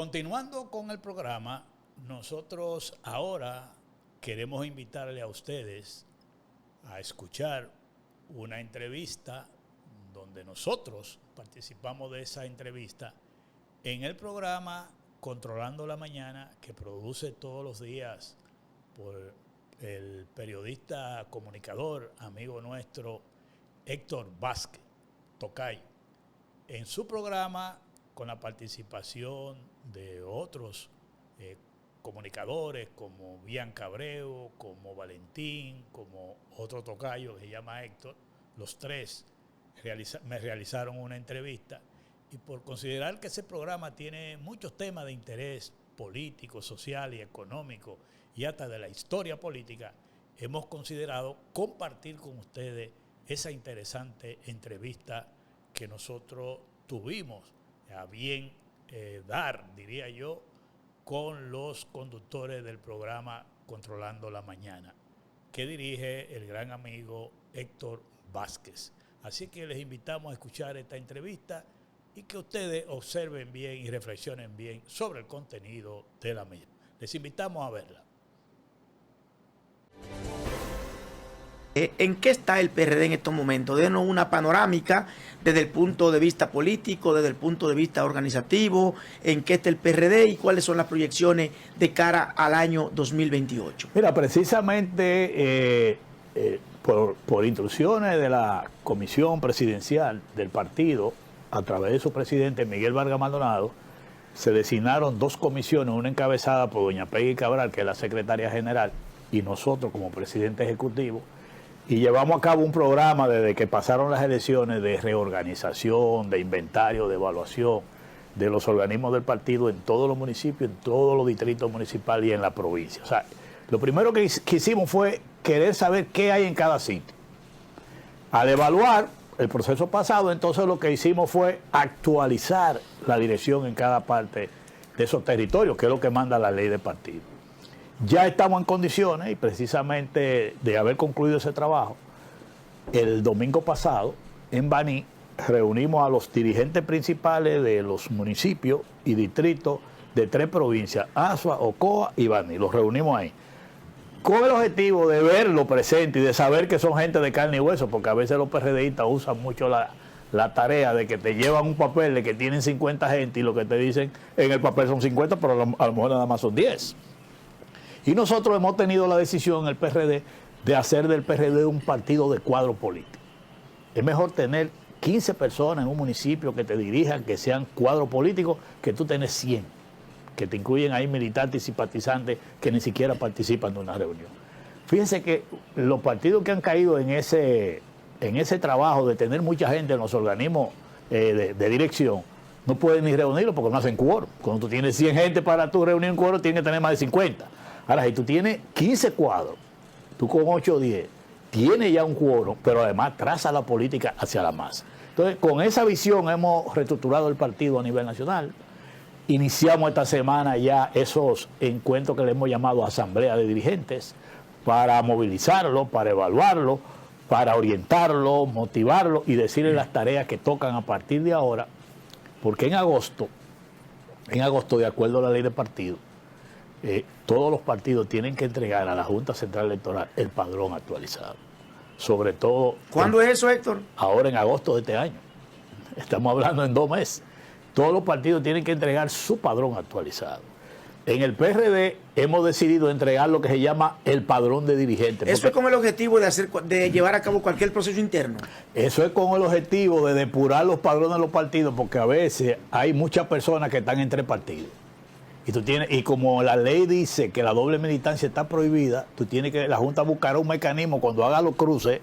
Continuando con el programa, nosotros ahora queremos invitarle a ustedes a escuchar una entrevista donde nosotros participamos de esa entrevista en el programa Controlando la Mañana, que produce todos los días por el periodista comunicador, amigo nuestro, Héctor Vázquez Tocay. En su programa, con la participación de otros comunicadores como Bianca Abreu, como Valentín, como otro tocayo que se llama Héctor, los tres me realizaron una entrevista, y por considerar que ese programa tiene muchos temas de interés político, social y económico y hasta de la historia política, hemos considerado compartir con ustedes esa interesante entrevista que nosotros tuvimos a bien dar, diría yo, con los conductores del programa Controlando la Mañana, que dirige el gran amigo Héctor Vázquez. Así que les invitamos a escuchar esta entrevista y que ustedes observen bien y reflexionen bien sobre el contenido de la misma. Les invitamos a verla. ¿En qué está el PRD en estos momentos? Denos una panorámica desde el punto de vista político, desde el punto de vista organizativo, en qué está el PRD y cuáles son las proyecciones de cara al año 2028. Mira, precisamente por instrucciones de la Comisión Presidencial del partido, a través de su presidente Miguel Vargas Maldonado, se designaron dos comisiones, una encabezada por doña Peggy Cabral, que es la secretaria general, y nosotros como presidente ejecutivo, y llevamos a cabo un programa desde que pasaron las elecciones de reorganización, de inventario, de evaluación de los organismos del partido en todos los municipios, en todos los distritos municipales y en la provincia. O sea, lo primero que hicimos fue querer saber qué hay en cada sitio. Al evaluar el proceso pasado, entonces lo que hicimos fue actualizar la dirección en cada parte de esos territorios, que es lo que manda la ley de partido. Ya estamos en condiciones, y precisamente de haber concluido ese trabajo, el domingo pasado en Baní reunimos a los dirigentes principales de los municipios y distritos de 3 provincias, Azua, Ocoa y Baní. Los reunimos ahí, con el objetivo de verlo presente y de saber que son gente de carne y hueso, porque a veces los PRDistas usan mucho la tarea de que te llevan un papel de que tienen 50 gente y lo que te dicen en el papel son 50, pero a lo mejor nada más son 10. Y nosotros hemos tenido la decisión en el PRD de hacer del PRD un partido de cuadro político. Es mejor tener 15 personas en un municipio que te dirijan, que sean cuadro político, que tú tenés 100, que te incluyen ahí militantes y simpatizantes que ni siquiera participan de una reunión. Fíjense que los partidos que han caído en ese trabajo de tener mucha gente en los organismos de dirección, no pueden ni reunirlo porque no hacen quórum. Cuando tú tienes 100 gente para tu reunir un quórum, tienes que tener más de 50. Ahora, si tú tienes 15 cuadros, tú con 8 o 10, tienes ya un quórum, pero además traza la política hacia la masa. Entonces, con esa visión hemos reestructurado el partido a nivel nacional. Iniciamos esta semana ya esos encuentros que le hemos llamado asamblea de dirigentes para movilizarlo, para evaluarlo, para orientarlo, motivarlo y decirle las tareas que tocan a partir de ahora, porque en agosto, de acuerdo a la ley de partido, todos los partidos tienen que entregar a la Junta Central Electoral el padrón actualizado. Sobre todo... ¿Cuándo es eso, Héctor? Ahora en agosto de este año. Estamos hablando en 2 meses. Todos los partidos tienen que entregar su padrón actualizado. En el PRD hemos decidido entregar lo que se llama el padrón de dirigentes. Eso es con el objetivo de llevar a cabo cualquier proceso interno. Eso es con el objetivo de depurar los padrones de los partidos, porque a veces hay muchas personas que están entre partidos. Y como la ley dice que la doble militancia está prohibida, la Junta buscará un mecanismo cuando haga los cruces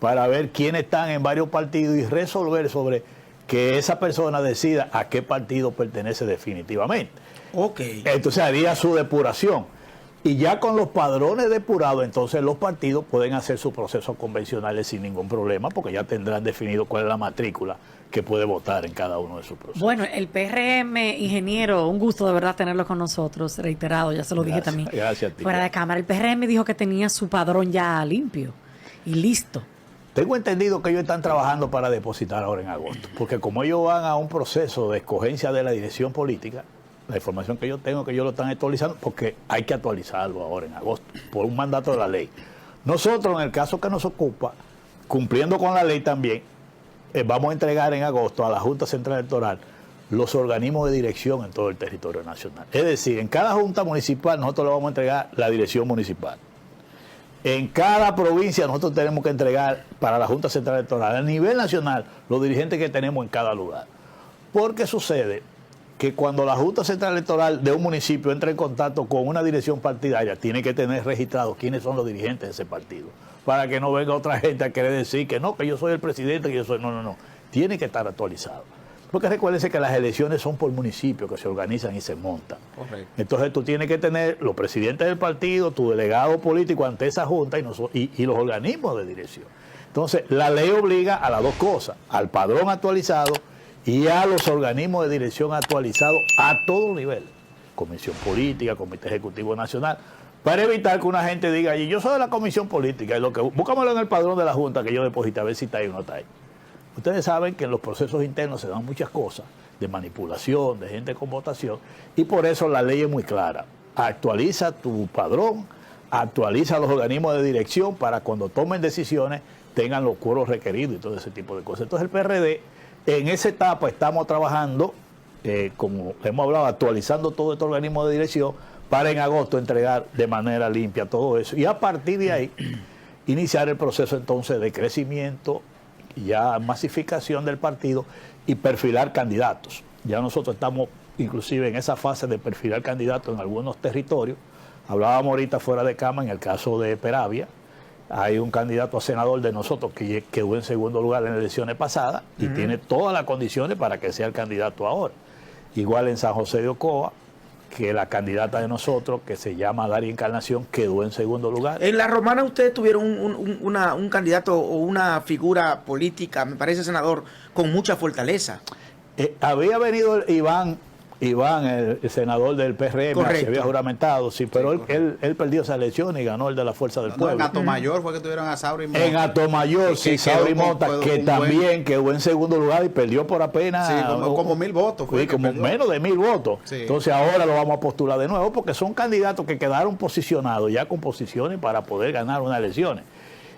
para ver quiénes están en varios partidos y resolver sobre que esa persona decida a qué partido pertenece definitivamente. Okay. Entonces haría su depuración. Y ya con los padrones depurados, entonces los partidos pueden hacer sus procesos convencionales sin ningún problema, porque ya tendrán definido cuál es la matrícula que puede votar en cada uno de sus procesos. Bueno, el PRM, ingeniero, un gusto de verdad tenerlo con nosotros, reiterado, ya se lo dije también. Gracias a ti. Fuera de cámara, el PRM dijo que tenía su padrón ya limpio y listo. Tengo entendido que ellos están trabajando para depositar ahora en agosto, porque como ellos van a un proceso de escogencia de la dirección política, la información que yo tengo es que ellos lo están actualizando porque hay que actualizarlo ahora en agosto, por un mandato de la ley. Nosotros, en el caso que nos ocupa, cumpliendo con la ley también, vamos a entregar en agosto a la Junta Central Electoral los organismos de dirección en todo el territorio nacional. Es decir, en cada junta municipal nosotros le vamos a entregar la dirección municipal. En cada provincia nosotros tenemos que entregar para la Junta Central Electoral a nivel nacional los dirigentes que tenemos en cada lugar. Porque sucede que cuando la Junta Central Electoral de un municipio entra en contacto con una dirección partidaria, tiene que tener registrados quiénes son los dirigentes de ese partido, para que no venga otra gente a querer decir que no, que yo soy el presidente, que yo soy... No. Tiene que estar actualizado. Porque recuérdense que las elecciones son por municipio, que se organizan y se montan. Correcto. Entonces tú tienes que tener los presidentes del partido, tu delegado político ante esa junta y los organismos de dirección. Entonces la ley obliga a las dos cosas, al padrón actualizado y a los organismos de dirección actualizados a todo nivel. Comisión política, Comité Ejecutivo Nacional, para evitar que una gente diga, yo soy de la comisión política, y búscamelo en el padrón de la junta que yo deposité, a ver si está ahí o no está ahí. Ustedes saben que en los procesos internos se dan muchas cosas de manipulación, de gente con votación, y por eso la ley es muy clara. Actualiza tu padrón, actualiza los organismos de dirección para cuando tomen decisiones tengan los quórum requeridos y todo ese tipo de cosas. Entonces el PRD, en esa etapa estamos trabajando, como hemos hablado, actualizando todo este organismo de dirección para en agosto entregar de manera limpia todo eso. Y a partir de ahí, iniciar el proceso entonces de crecimiento, ya masificación del partido y perfilar candidatos. Ya nosotros estamos inclusive en esa fase de perfilar candidatos en algunos territorios. Hablábamos ahorita fuera de cama en el caso de Peravia. Hay un candidato a senador de nosotros que quedó en segundo lugar en las elecciones pasadas y tiene todas las condiciones para que sea el candidato ahora. Igual en San José de Ocoa, que la candidata de nosotros, que se llama Daria Encarnación, quedó en segundo lugar. En La Romana ustedes tuvieron un candidato o una figura política, me parece senador, con mucha fortaleza. Había venido Iván, el senador del PRM, se había juramentado, sí, pero él perdió esa elección y ganó el de la Fuerza del Pueblo. En Atomayor fue que tuvieron a Sauri Mota. En Atomayor, sí, Sauri Mota, que también quedó en segundo lugar y perdió por apenas... Sí, como 1000 votos. Sí, como menos de 1000 votos. Sí. Entonces ahora lo vamos a postular de nuevo porque son candidatos que quedaron posicionados ya con posiciones para poder ganar unas elecciones.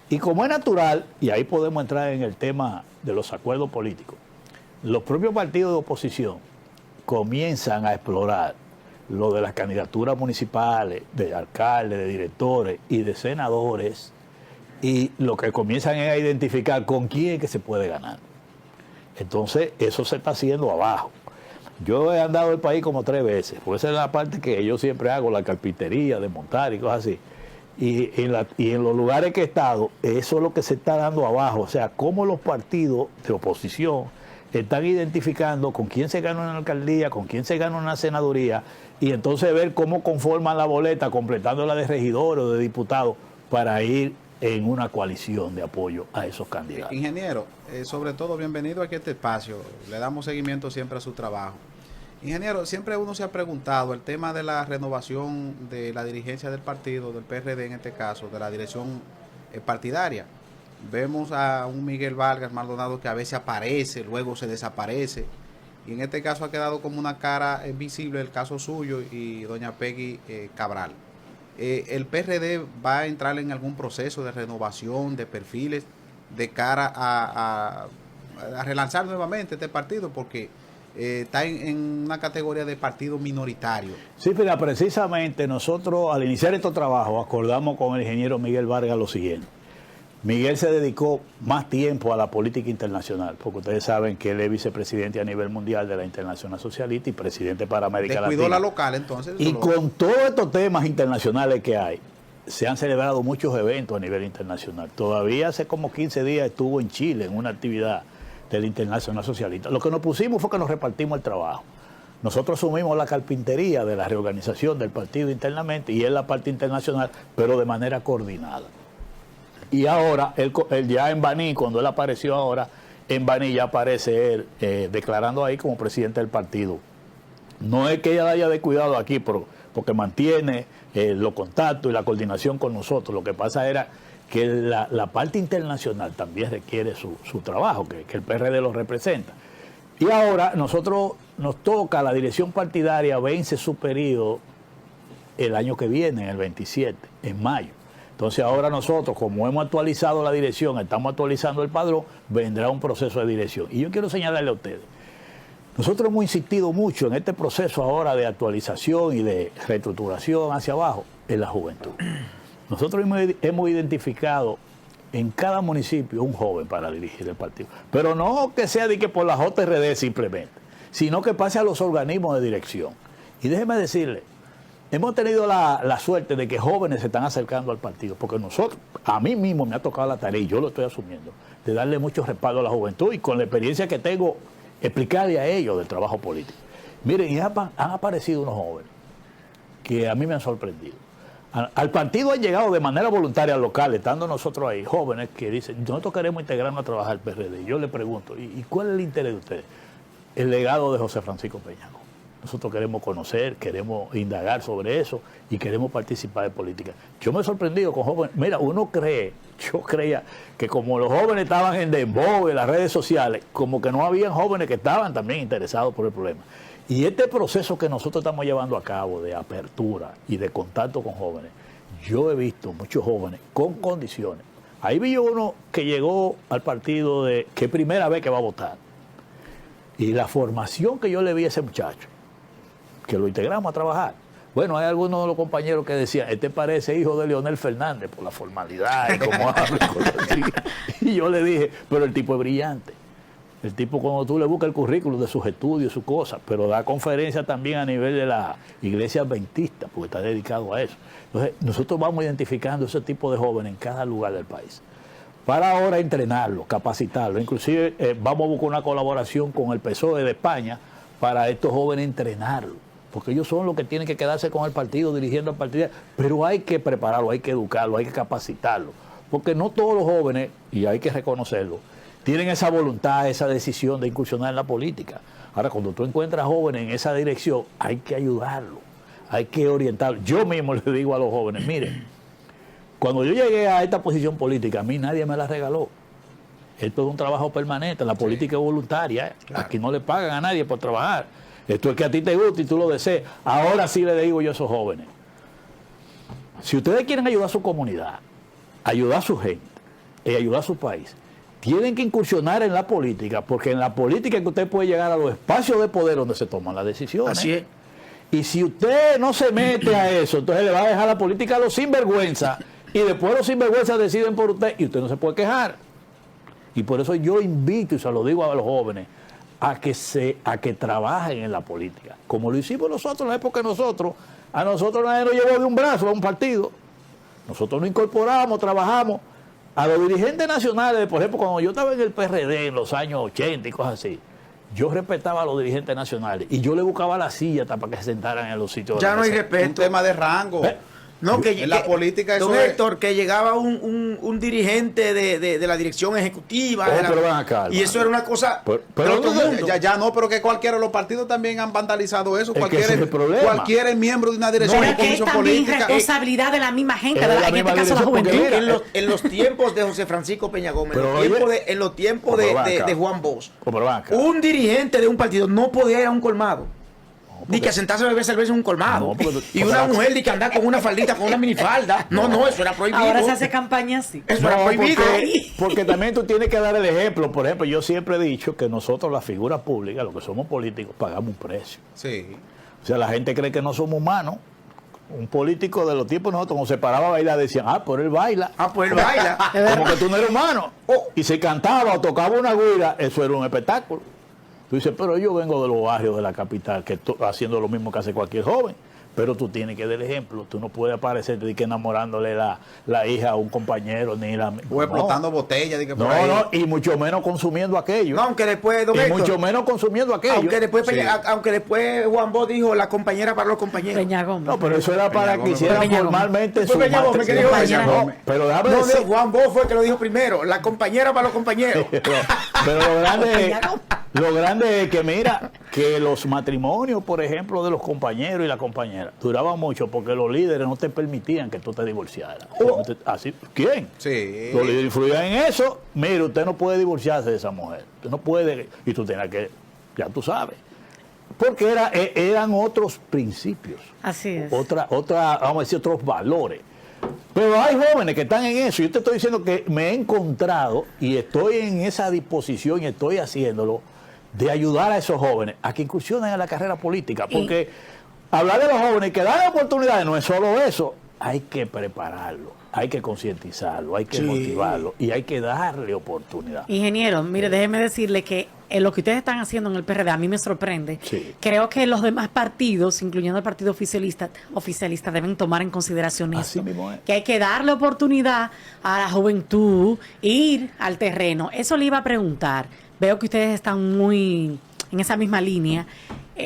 Y como es natural, y ahí podemos entrar en el tema de los acuerdos políticos, los propios partidos de oposición comienzan a explorar lo de las candidaturas municipales, de alcaldes, de directores y de senadores, y lo que comienzan es a identificar con quién es que se puede ganar. Entonces, eso se está haciendo abajo. Yo he andado el país como 3 veces, porque esa es la parte que yo siempre hago, la carpintería, de montar y cosas así. Y en los lugares que he estado, eso es lo que se está dando abajo, o sea, cómo los partidos de oposición están identificando con quién se gana una alcaldía, con quién se gana una senaduría, y entonces ver cómo conforman la boleta, completándola de regidores o de diputados, para ir en una coalición de apoyo a esos candidatos. Ingeniero, sobre todo, bienvenido aquí a este espacio. Le damos seguimiento siempre a su trabajo. Ingeniero, siempre uno se ha preguntado el tema de la renovación de la dirigencia del partido, del PRD en este caso, de la dirección partidaria. Vemos a un Miguel Vargas Maldonado que a veces aparece, luego se desaparece. Y en este caso ha quedado como una cara visible el caso suyo y doña Peggy Cabral. ¿El PRD va a entrar en algún proceso de renovación de perfiles de cara a relanzar nuevamente este partido? Porque está en una categoría de partido minoritario. Sí, pero precisamente nosotros al iniciar estos trabajos acordamos con el ingeniero Miguel Vargas lo siguiente. Miguel se dedicó más tiempo a la política internacional, porque ustedes saben que él es vicepresidente a nivel mundial de la Internacional Socialista y presidente para América Latina. Descuidó la local, entonces. Y con todos estos temas internacionales que hay, se han celebrado muchos eventos a nivel internacional. Todavía hace como 15 días estuvo en Chile en una actividad de la Internacional Socialista. Lo que nos pusimos fue que nos repartimos el trabajo. Nosotros asumimos la carpintería de la reorganización del partido internamente y él la parte internacional, pero de manera coordinada. Y ahora, él ya en Baní, cuando él apareció ahora, en Baní ya aparece él declarando ahí como presidente del partido. No es que ella haya descuidado aquí, porque mantiene los contactos y la coordinación con nosotros. Lo que pasa era que la parte internacional también requiere su trabajo, que el PRD lo representa. Y ahora nosotros nos toca, la dirección partidaria vence su periodo el año que viene, en el 27, en mayo. Entonces ahora nosotros, como hemos actualizado la dirección, estamos actualizando el padrón, vendrá un proceso de dirección. Y yo quiero señalarle a ustedes, nosotros hemos insistido mucho en este proceso ahora de actualización y de reestructuración hacia abajo en la juventud. Nosotros hemos identificado en cada municipio un joven para dirigir el partido. Pero no que sea de que por la JRD simplemente, sino que pase a los organismos de dirección. Y déjeme decirle, hemos tenido la suerte de que jóvenes se están acercando al partido, porque nosotros, a mí mismo me ha tocado la tarea, y yo lo estoy asumiendo, de darle mucho respaldo a la juventud y con la experiencia que tengo, explicarle a ellos del trabajo político. Miren, y han aparecido unos jóvenes que a mí me han sorprendido. Al partido han llegado de manera voluntaria al local, estando nosotros ahí, jóvenes que dicen, nosotros queremos integrarnos a trabajar al PRD. Yo le pregunto, ¿y cuál es el interés de ustedes? El legado de José Francisco Peñagón. Nosotros queremos conocer, queremos indagar sobre eso y queremos participar en política. Yo me he sorprendido con jóvenes. Mira, yo creía que como los jóvenes estaban en dembow, en las redes sociales, como que no habían jóvenes que estaban también interesados por el problema. Y este proceso que nosotros estamos llevando a cabo de apertura y de contacto con jóvenes, yo he visto muchos jóvenes con condiciones. Ahí vi yo uno que llegó al partido que primera vez que va a votar. Y la formación que yo le vi a ese muchacho, que lo integramos a trabajar. Bueno, hay algunos de los compañeros que decían, este parece hijo de Leonel Fernández por la formalidad y cómo habla y cosas así. Y yo le dije, pero el tipo es brillante. El tipo, cuando tú le buscas el currículum de sus estudios, sus cosas, pero da conferencias también a nivel de la iglesia adventista, porque está dedicado a eso. Entonces, nosotros vamos identificando ese tipo de jóvenes en cada lugar del país. Para ahora entrenarlo, capacitarlo. Inclusive vamos a buscar una colaboración con el PSOE de España para estos jóvenes entrenarlos. Porque ellos son los que tienen que quedarse con el partido, dirigiendo el partido. Pero hay que prepararlo, hay que educarlo, hay que capacitarlo. Porque no todos los jóvenes, y hay que reconocerlo, tienen esa voluntad, esa decisión de incursionar en la política. Ahora, cuando tú encuentras jóvenes en esa dirección, hay que ayudarlo, hay que orientarlo. Yo mismo le digo a los jóvenes, miren, cuando yo llegué a esta posición política, a mí nadie me la regaló. Esto es un trabajo permanente, la política es voluntaria. Claro. Aquí no le pagan a nadie por trabajar. Esto es que a ti te gusta y tú lo deseas. Ahora sí le digo yo a esos jóvenes, si ustedes quieren ayudar a su comunidad, ayudar a su gente y ayudar a su país, tienen que incursionar en la política, porque en la política es que usted puede llegar a los espacios de poder donde se toman las decisiones. Así es. Y si usted no se mete a eso, entonces le va a dejar la política a los sinvergüenza, y después los sinvergüenzas deciden por usted y usted no se puede quejar. Y por eso yo invito, y se lo digo a los jóvenes, a que trabajen en la política, como lo hicimos nosotros en la época de nosotros. A nosotros nadie nos llevó de un brazo a un partido. Nosotros nos incorporamos, trabajamos. A los dirigentes nacionales, por ejemplo, cuando yo estaba en el PRD en los años 80 y cosas así, yo respetaba a los dirigentes nacionales y yo le buscaba la silla hasta para que se sentaran en los sitios. Ya no hay respeto. Un tema de rango. No, en la política eso don es... Héctor, que llegaba un dirigente de la dirección ejecutiva. Pero van acá, y eso era una cosa... Pero ya no, pero que cualquiera, los partidos también han vandalizado eso. Cualquier miembro de una dirección no, de comisión política. Es responsabilidad de la misma gente, en este caso la juventud. En los tiempos de José Francisco Peña Gómez, en los tiempos de Juan Bosch, un dirigente de un partido no podía ir a un colmado. Ni que sentarse a beber cerveza en un colmado. Y una mujer ni que andar con una faldita, con una minifalda. No, eso era prohibido. Ahora se hace campaña así. Eso era prohibido. Porque también tú tienes que dar el ejemplo. Por ejemplo, yo siempre he dicho que nosotros, las figuras públicas, los que somos políticos, pagamos un precio. Sí. O sea, la gente cree que no somos humanos. Un político de los tiempos nosotros, cuando se paraba a bailar, decían, pero él baila. Pues él baila. Como que tú no eres humano. Y se cantaba o tocaba una güira, eso era un espectáculo. Tú dices, pero yo vengo de los barrios de la capital, que estoy haciendo lo mismo que hace cualquier joven. Pero tú tienes que dar el ejemplo. Tú no puedes aparecerte que enamorándole la hija a un compañero, ni la... O explotando botellas. Y mucho menos consumiendo aquello. No, aunque después... Y mucho menos consumiendo aquello. Aunque después Juan Bosch dijo, la compañera para los compañeros. No, pero eso era para que hicieran formalmente su... Pero Juan Bosch fue el que lo dijo primero. La compañera para los compañeros. Pero lo grande es que, mira, que los matrimonios, por ejemplo, de los compañeros y la compañera, duraban mucho porque los líderes no te permitían que tú te divorciaras. Así, ¿quién? Sí. Los líderes influían en eso. Mire, usted no puede divorciarse de esa mujer. Usted no puede, y tú tienes que, ya tú sabes. porque eran otros principios. Así es. Vamos a decir, otros valores. Pero hay jóvenes que están en eso. Yo te estoy diciendo que me he encontrado y estoy en esa disposición y estoy haciéndolo de ayudar a esos jóvenes a que incursionen en la carrera política. Porque hablar de los jóvenes que dan oportunidades no es solo eso. Hay que prepararlo, hay que concientizarlo, hay que motivarlo y hay que darle oportunidad. Ingeniero, mire, déjeme decirle que lo que ustedes están haciendo en el PRD a mí me sorprende. Sí. Creo que los demás partidos, incluyendo el partido oficialista, deben tomar en consideración Así esto. mismo es. Que hay que darle oportunidad a la juventud, ir al terreno. Eso le iba a preguntar. Veo que ustedes están muy en esa misma línea,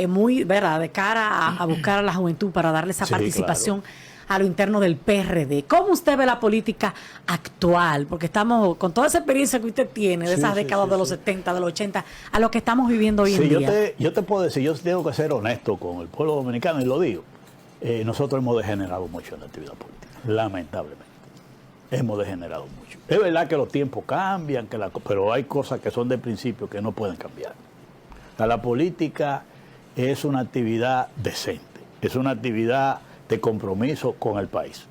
muy, ¿verdad?, de cara a buscar a la juventud para darle esa Sí, participación a lo interno del PRD. ¿Cómo usted ve la política actual? Porque estamos, con toda esa experiencia que usted tiene, de esas décadas de los 70, de los 80, a lo que estamos viviendo hoy en día. Yo te puedo decir, yo tengo que ser honesto con el pueblo dominicano y lo digo. Nosotros hemos degenerado mucho en la actividad política, lamentablemente. Hemos degenerado mucho. Es verdad que los tiempos cambian, pero hay cosas que son de principio que no pueden cambiar. O sea, la política es una actividad decente, es una actividad de compromiso con el país.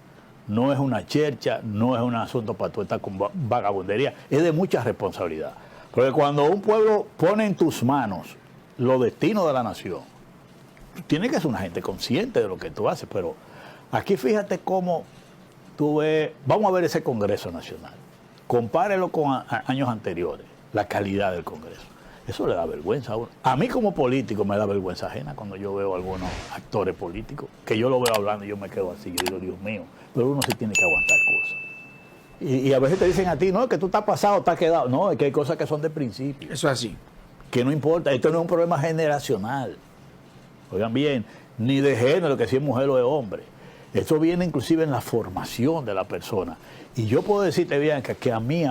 No es una chercha, no es un asunto para tú estar con vagabundería, es de mucha responsabilidad. Porque cuando un pueblo pone en tus manos los destinos de la nación, tienes que ser una gente consciente de lo que tú haces, pero aquí fíjate cómo tú ves, vamos a ver ese Congreso Nacional, compárelo con años anteriores, la calidad del Congreso. Eso le da vergüenza a uno. A mí como político me da vergüenza ajena cuando yo veo a algunos actores políticos, que yo lo veo hablando y yo me quedo así, yo digo, Dios mío, pero uno se tiene que aguantar cosas. Y a veces te dicen a ti, no, es que tú estás pasado, estás quedado. No, es que hay cosas que son de principio. Eso es así. Que no importa, esto no es un problema generacional. Oigan bien, ni de género, que si es mujer o es hombre. Esto viene inclusive en la formación de la persona. Y yo puedo decirte, Bianca, que a mí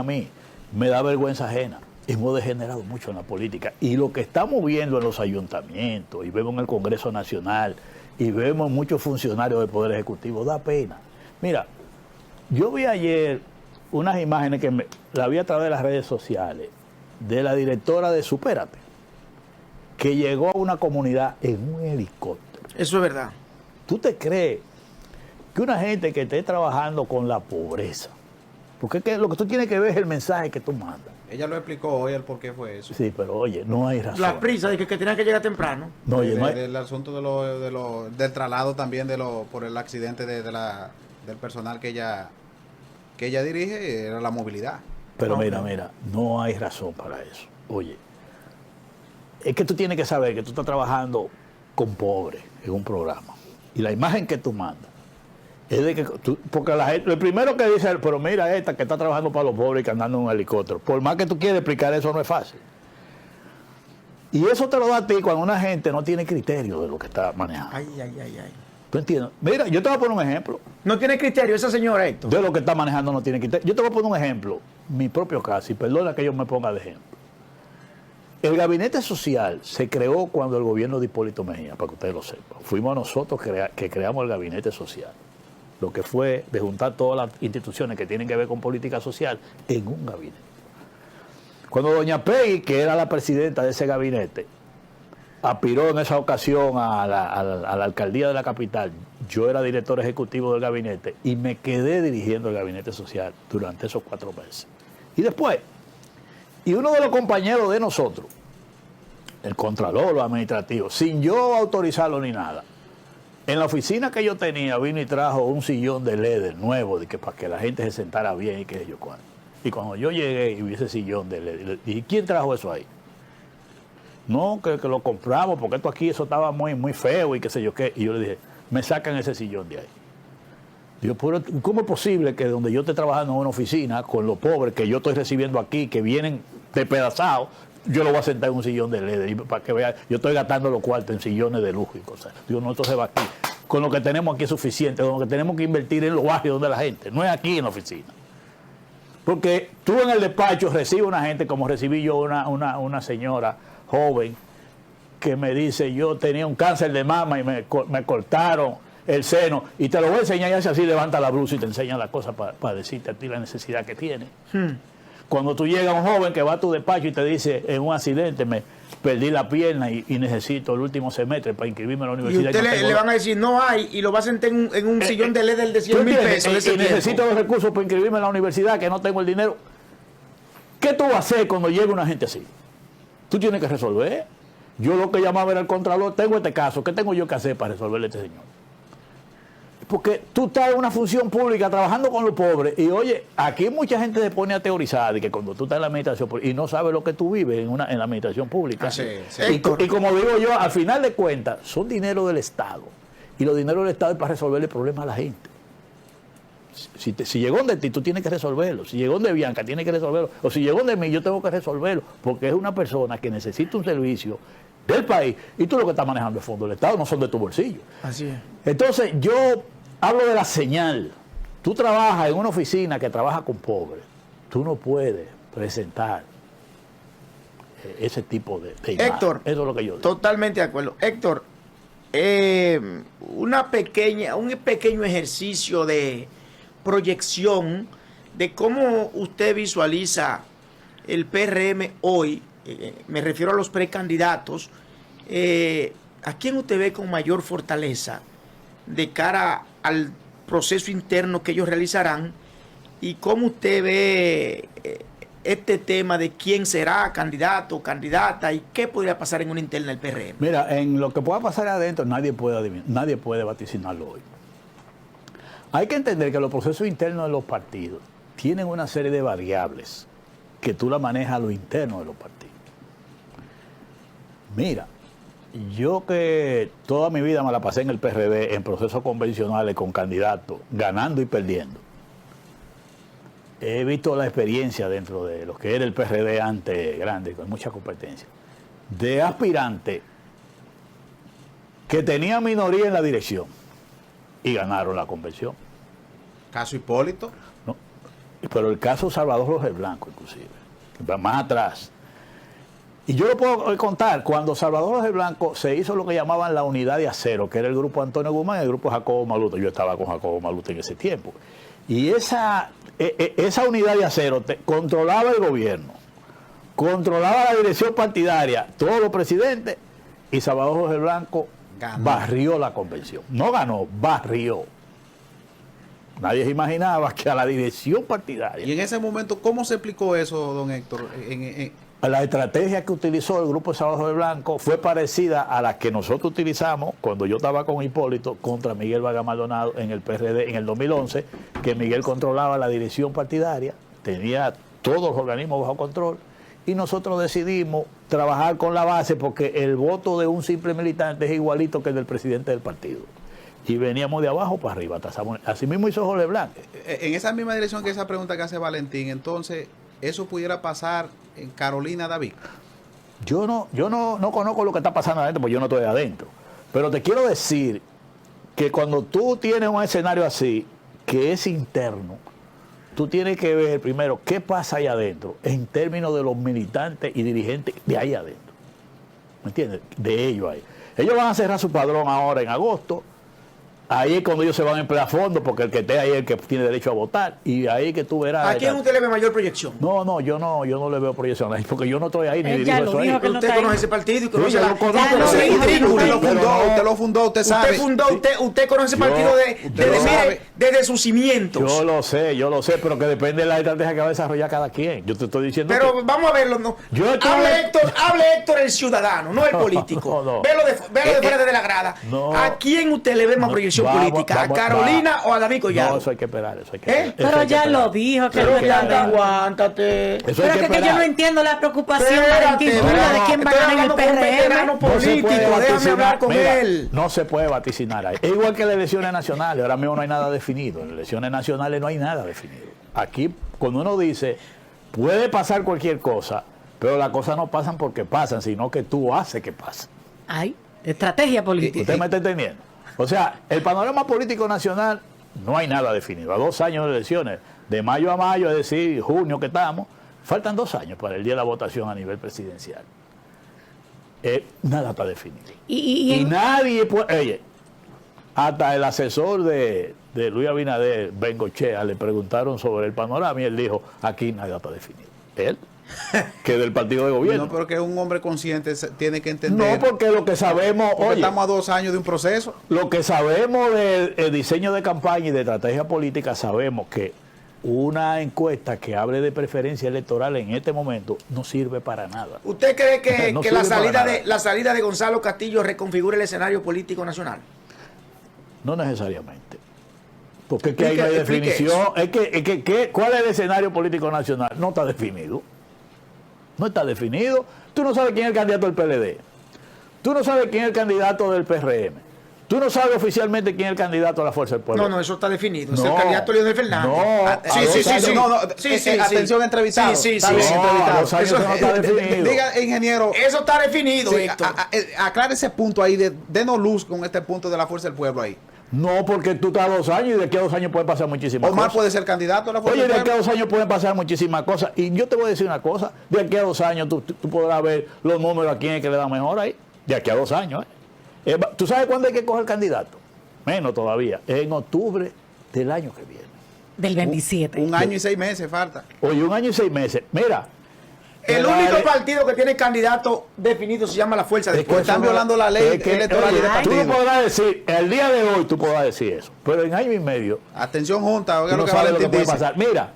me da vergüenza ajena. Hemos degenerado mucho en la política. Y lo que estamos viendo en los ayuntamientos, y vemos en el Congreso Nacional, y vemos muchos funcionarios del Poder Ejecutivo, da pena. Mira, yo vi ayer unas imágenes que la vi a través de las redes sociales, de la directora de Supérate, que llegó a una comunidad en un helicóptero. Eso es verdad. ¿Tú te crees que una gente que esté trabajando con la pobreza, porque es que lo que tú tienes que ver es el mensaje que tú mandas? Ella lo explicó hoy el por qué fue eso. Sí, pero oye, no hay razón. La prisa de que tenían que llegar temprano. No, oye, no hay... El asunto del traslado también por el accidente del personal que ella dirige, era la movilidad. Pero mira, no hay razón para eso. Oye, es que tú tienes que saber que tú estás trabajando con pobres en un programa. Y la imagen que tú mandas es de que porque la gente, el primero que dice, pero mira esta que está trabajando para los pobres y que andando en un helicóptero. Por más que tú quieras explicar eso, no es fácil. Y eso te lo da a ti cuando una gente no tiene criterio de lo que está manejando. Ay. ¿Tú entiendes? Mira, yo te voy a poner un ejemplo. No tiene criterio esa señora, Héctor. De lo que está manejando no tiene criterio. Yo te voy a poner un ejemplo. Mi propio caso, y perdona que yo me ponga de ejemplo. El gabinete social se creó cuando el gobierno de Hipólito Mejía, para que ustedes lo sepan. Fuimos nosotros que creamos el gabinete social. Lo que fue de juntar todas las instituciones que tienen que ver con política social en un gabinete. Cuando doña Peggy, que era la presidenta de ese gabinete, aspiró en esa ocasión a la alcaldía de la capital, yo era director ejecutivo del gabinete y me quedé dirigiendo el gabinete social durante esos 4 meses. Y después, y uno de los compañeros de nosotros, el contralor, los administrativos, sin yo autorizarlo ni nada, en la oficina que yo tenía vino y trajo un sillón de leather nuevo para que la gente se sentara bien y qué sé yo cuándo. Y cuando yo llegué y vi ese sillón de leather, dije, ¿quién trajo eso ahí? No, que lo compramos porque esto aquí, eso estaba muy feo y qué sé yo qué. Y yo le dije, me sacan ese sillón de ahí. Digo, pero ¿cómo es posible que donde yo esté trabajando en una oficina con los pobres que yo estoy recibiendo aquí, que vienen despedazados, yo lo voy a sentar en un sillón de leather? Y para que vean, yo estoy gastando los cuartos en sillones de lujo y cosas. Digo, no, esto se va aquí. Con lo que tenemos aquí es suficiente, con lo que tenemos que invertir en los barrios donde la gente, no es aquí en la oficina. Porque tú en el despacho recibes una gente, como recibí yo una señora joven que me dice, yo tenía un cáncer de mama y me cortaron el seno, y te lo voy a enseñar, y hace así, levanta la blusa y te enseña las cosas para decirte a ti la necesidad que tiene. Cuando tú llegas a un joven que va a tu despacho y te dice, en un accidente perdí la pierna y necesito el último semestre para inscribirme en la Y universidad. usted no le tengo- van a decir, no hay, y lo va a sentar en un sillón de LED de ¿Tú 100 mil entiendes? pesos. de ese Y necesito tiempo. los recursos para inscribirme en la universidad, que no tengo el dinero. ¿Qué tú vas a hacer cuando llegue una gente así? Tú tienes que resolver. Yo lo que llamaba era el contralor, tengo este caso, ¿qué tengo yo que hacer para resolverle a este señor? Porque tú estás en una función pública trabajando con los pobres y oye, aquí mucha gente se pone a teorizar de que cuando tú estás en la administración pública y no sabes lo que tú vives en la administración pública. Sí, sí. Y como digo yo, al final de cuentas, son dinero del Estado. Y los dineros del Estado es para resolverle problemas a la gente. Si llegó de ti, tú tienes que resolverlo. Si llegó de Bianca, tienes que resolverlo. O si llegó de mí, yo tengo que resolverlo. Porque es una persona que necesita un servicio del país y tú lo que estás manejando es fondos del Estado, no son de tu bolsillo. Así es. Entonces, yo hablo de la señal. Tú trabajas en una oficina que trabaja con pobres. Tú no puedes presentar ese tipo de imagen. Héctor, Eso es lo que yo digo. totalmente de acuerdo. Héctor, un pequeño ejercicio de proyección de cómo usted visualiza el PRM hoy, me refiero a los precandidatos, ¿a quién usted ve con mayor fortaleza de cara al proceso interno que ellos realizarán? ¿Y cómo usted ve este tema de quién será candidato o candidata y qué podría pasar en una interna del PRM? Mira, en lo que pueda pasar adentro nadie puede vaticinarlo hoy. Hay que entender que los procesos internos de los partidos tienen una serie de variables que tú la manejas a lo interno de los partidos. Mira, yo que toda mi vida me la pasé en el PRD, en procesos convencionales con candidatos, ganando y perdiendo. He visto la experiencia dentro de lo que era el PRD antes grande, con mucha competencia, de aspirantes que tenían minoría en la dirección y ganaron la convención. Caso Hipólito. ¿No? Pero el caso Salvador Roger Blanco, inclusive, va más atrás. Y yo lo puedo contar, cuando Salvador Roger Blanco se hizo lo que llamaban la unidad de acero, que era el grupo Antonio Guzmán y el grupo Jacobo Malute. Yo estaba con Jacobo Malute en ese tiempo. Y esa unidad de acero controlaba el gobierno, controlaba la dirección partidaria, todos los presidentes, y Salvador Roger Blanco barrió la convención. No ganó, barrió. Nadie se imaginaba que a la dirección partidaria, Y en ese momento, ¿cómo se explicó eso, don Héctor? la estrategia que utilizó el grupo de Salvador Roger Blanco fue parecida a la que nosotros utilizamos cuando yo estaba con Hipólito contra Miguel Vargas Maldonado en el PRD en el 2011, que Miguel controlaba la dirección partidaria, tenía todos los organismos bajo control, y nosotros decidimos trabajar con la base porque el voto de un simple militante es igualito que el del presidente del partido. Y veníamos de abajo para arriba, así mismo hizo Jorge Blanco. En esa misma dirección que esa pregunta que hace Valentín, entonces, ¿eso pudiera pasar en Carolina David? Yo no conozco lo que está pasando adentro, porque yo no estoy adentro. Pero te quiero decir que cuando tú tienes un escenario así, que es interno, tú tienes que ver primero qué pasa ahí adentro, en términos de los militantes y dirigentes de ahí adentro. ¿Me entiendes? De ellos ahí. Ellos van a cerrar su padrón ahora en agosto. Ahí es cuando ellos se van a emplear a fondo, porque el que esté ahí es el que tiene derecho a votar. Y ahí que tú verás. ¿A quién usted le ve mayor proyección? No, yo no le veo proyección ahí, porque yo no estoy ahí ni Él ya dirijo lo eso ahí. dijo que no Usted está conoce ahí. ese partido y Sí, conoce yo la... lo conozco, Ya pero lo sí, dijo. Usted lo fundó, usted sabe. Usted conoce ese Yo- partido usted lo sabe. desde sus cimientos. Yo lo sé, pero que depende de la estrategia que va a desarrollar cada quien. Yo te estoy diciendo Pero que vamos a verlo, ¿no? Yo estoy- Hable Héctor el ciudadano, no el político. No. Véalo de fuera de la grada. No. ¿A quién usted le ve más No, proyección vamos, política? ¿A vamos, Carolina o a David Collado? No, eso hay que esperar, eso hay que ¿Eh? esperar. Pero Eso hay que ya esperar. lo dijo, que Eso no hay que está esperar. Aguántate. Eso Pero hay que, que yo esperar. no entiendo la preocupación, Espérate, Valentín, no, tuya de quién va a estoy ganar en el hablando con un veterano PRM. No se puede político, déjame vaticinar. hablar con Mira, él. No se puede vaticinar ahí. Es igual que las elecciones nacionales. Ahora mismo no hay nada definido. En las elecciones nacionales no hay nada definido. Aquí, cuando uno dice, puede pasar cualquier cosa, pero las cosas no pasan porque pasan, sino que tú haces que pasen. Ay, estrategia política. ¿Usted me está entendiendo? O sea, el panorama político nacional no hay nada definido. A 2 años de elecciones, de mayo a mayo, es decir, junio que estamos, faltan 2 años para el día de la votación a nivel presidencial. Nada está definido. Y nadie puede... Oye, hasta el asesor de Luis Abinader, Bengochea, le preguntaron sobre el panorama y él dijo, aquí nada está definido. Él. que del partido de gobierno. No, porque un hombre consciente tiene que entender. No, porque lo que sabemos, porque oye, estamos a 2 años de un proceso. lo que sabemos del diseño de campaña y de estrategia política, sabemos que una encuesta que hable de preferencia electoral en este momento no sirve para nada. ¿Usted cree que, No que la, sirve para salida nada. la salida de Gonzalo Castillo reconfigura el escenario político nacional? No necesariamente. Porque es que ahí no hay Explique definición. ¿Cuál es el escenario político nacional? No está definido. No está definido. Tú no sabes quién es el candidato del PLD. Tú no sabes quién es el candidato del PRM. Tú no sabes oficialmente quién es el candidato a la Fuerza del Pueblo. No, eso está definido. Es No. el candidato Leonel Fernández. No, Sí, sí, sí, sí. No, Sí, sí, atención, sí. entrevistado. Sí, sí, Está sí. bien, No, entrevistado. a los años Eso- no está definido. Diga, ingeniero. Eso está definido, Sí, Héctor. aclare ese punto ahí, denos luz con este punto de la Fuerza del Pueblo ahí. No, porque tú estás a 2 años y de aquí a 2 años pueden pasar muchísimas Omar cosas. puede ser candidato a la Fuerza Oye, de del aquí a Pueblo. 2 años pueden pasar muchísimas cosas. Y yo te voy a decir una cosa. De aquí a 2 años tú podrás ver los números a quién es que le da mejor ahí. De aquí a 2 años. ¿Tú sabes cuándo hay que coger candidato? Menos todavía. En octubre del año que viene. Del 27. Un año y 6 meses falta. Oye, 1 año y 6 meses. Mira. El la único ele- partido que tiene candidato definido se llama la Fuerza del es que Pueblo. están eso no- violando la ley es que, electoral y de oye, Tú partido. no podrás decir, el día de hoy tú podrás decir eso. Pero en año y medio Atención, Junta, oiga tú lo no que sabes lo que Valentín puede dice. pasar. Mira,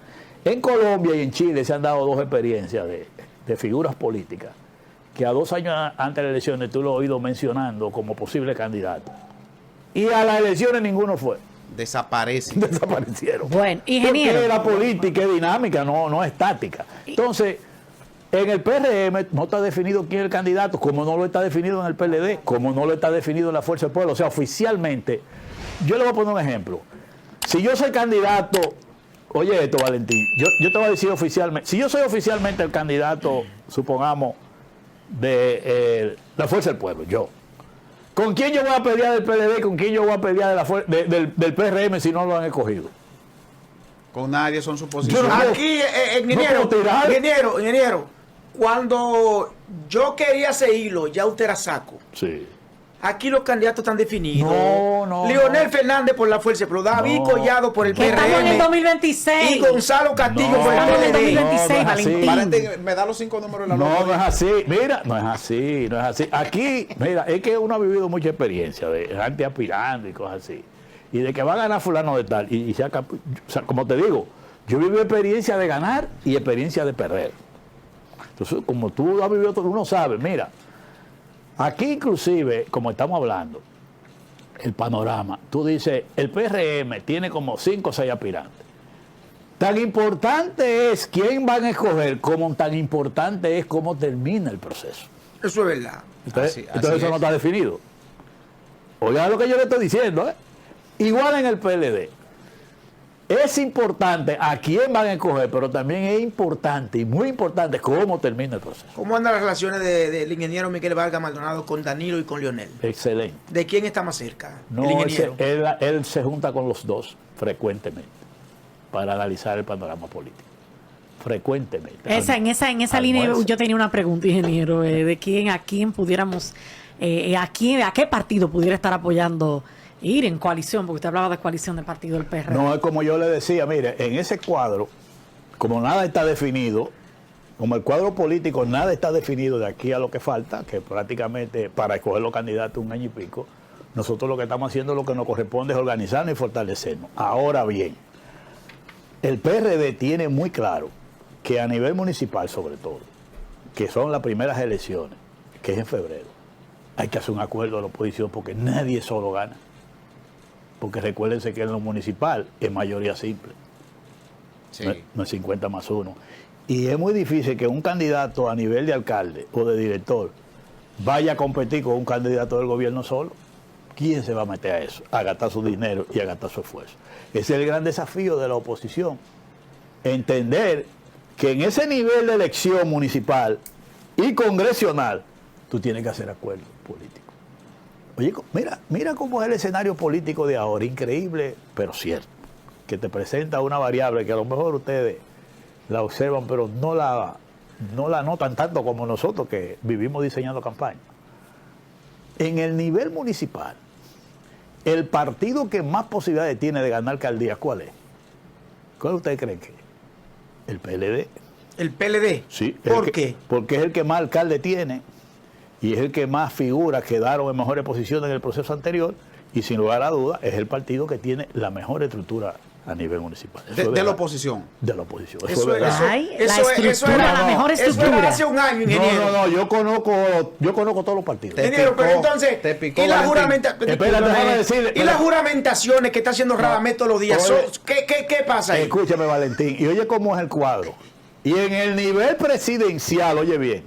en Colombia y en Chile se han dado 2 experiencias de figuras políticas que a 2 años antes de las elecciones tú lo has oído mencionando como posible candidato. Y a las elecciones ninguno fue. Desaparece. Desaparecieron. Bueno, ingeniero. Porque la política es dinámica, no es estática. Entonces, en el PRM no está definido quién es el candidato, como no lo está definido en el PLD, como no lo está definido en la Fuerza del Pueblo. O sea, oficialmente, yo le voy a poner un ejemplo. Si yo soy candidato, oye esto, Valentín, yo te voy a decir oficialmente, si yo soy oficialmente el candidato, supongamos, de la Fuerza del Pueblo, yo. ¿Con quién yo voy a pelear del PLD? ¿Con quién yo voy a pelear del PRM si no lo han escogido? Con nadie son Yo suposiciones. no- Aquí, ingeniero, no puedo tirar. ingeniero, cuando yo quería ese hilo, ya usted era saco. Sí. Aquí los candidatos están definidos. No. Leonel Fernández por la Fuerza, pero David No. Collado por el Que estamos en el PRM 2026. y Gonzalo Castillo No. por el Estamos en el PLD. 2026, No, no es así. Valentín. Valentín, me da los 5 números de la No, lotería. no es así. Mira, no es así, no es así. Aquí, mira, es que uno ha vivido mucha experiencia de gente aspirando y cosas así. Y de que va a ganar fulano de tal. Y se o sea, como te digo, yo viví experiencia de ganar y experiencia de perder. Entonces, como tú has vivido todo, uno sabe, mira, aquí inclusive, como estamos hablando, el panorama, tú dices, el PRM tiene como 5 o 6 aspirantes. Tan importante es quién van a escoger, como tan importante es cómo termina el proceso. Eso es verdad. Entonces, Así entonces eso es. no está definido. Oigan lo que yo le estoy diciendo, ¿eh? Igual en el PLD. Es importante a quién van a escoger, pero también es importante y muy importante cómo termina el proceso. ¿Cómo andan las relaciones del ingeniero Miguel Vargas Maldonado con Danilo y con Leonel? Excelente. ¿De quién está más cerca? No, el él ingeniero. él se junta con los dos frecuentemente para analizar el panorama político. Frecuentemente. En esa línea Almuerzo. yo tenía una pregunta, ingeniero, de a quién pudiéramos, a qué partido pudiera estar apoyando ir en coalición, porque usted hablaba de coalición del partido del PRD. No, es como yo le decía, mire, en ese cuadro, como nada está definido, como el cuadro político nada está definido de aquí a lo que falta, que prácticamente para escoger los candidatos 1 año y pico, nosotros lo que estamos haciendo, lo que nos corresponde es organizarnos y fortalecernos. Ahora bien, el PRD tiene muy claro que a nivel municipal sobre todo, que son las primeras elecciones, que es en febrero, hay que hacer un acuerdo de la oposición porque nadie solo gana. Porque recuérdense que en lo municipal es mayoría simple. Sí. No es 50 más 1. Y es muy difícil que un candidato a nivel de alcalde o de director vaya a competir con un candidato del gobierno solo. ¿Quién se va a meter a eso? A gastar su dinero y a gastar su esfuerzo. Ese es el gran desafío de la oposición. Entender que en ese nivel de elección municipal y congresional, tú tienes que hacer acuerdos políticos. Oye, mira cómo es el escenario político de ahora, increíble, pero cierto, que te presenta una variable que a lo mejor ustedes la observan, pero no la notan tanto como nosotros que vivimos diseñando campaña. En el nivel municipal, el partido que más posibilidades tiene de ganar alcaldía, ¿cuál es? ¿Cuál ustedes creen que es? El PLD. El PLD. Sí. ¿Por qué? Porque es el que más alcalde tiene y es el que más figuras quedaron en mejores posiciones en el proceso anterior y sin lugar a dudas es el partido que tiene la mejor estructura a nivel municipal. De la oposición. De la oposición. Eso es verdad. Ay, la estructura, la mejor Eso era estructura. hace un año, ingeniero. No, yo conozco todos los partidos. Te Ingeniero, pero picó, entonces, te picó, y la Valentín. Espérate, déjame decirle, y las juramentaciones que está haciendo Radamés todos los días, Oye, ¿qué pasa ahí? Escúchame, Valentín, y oye cómo es el cuadro. Y en el nivel presidencial, oye bien,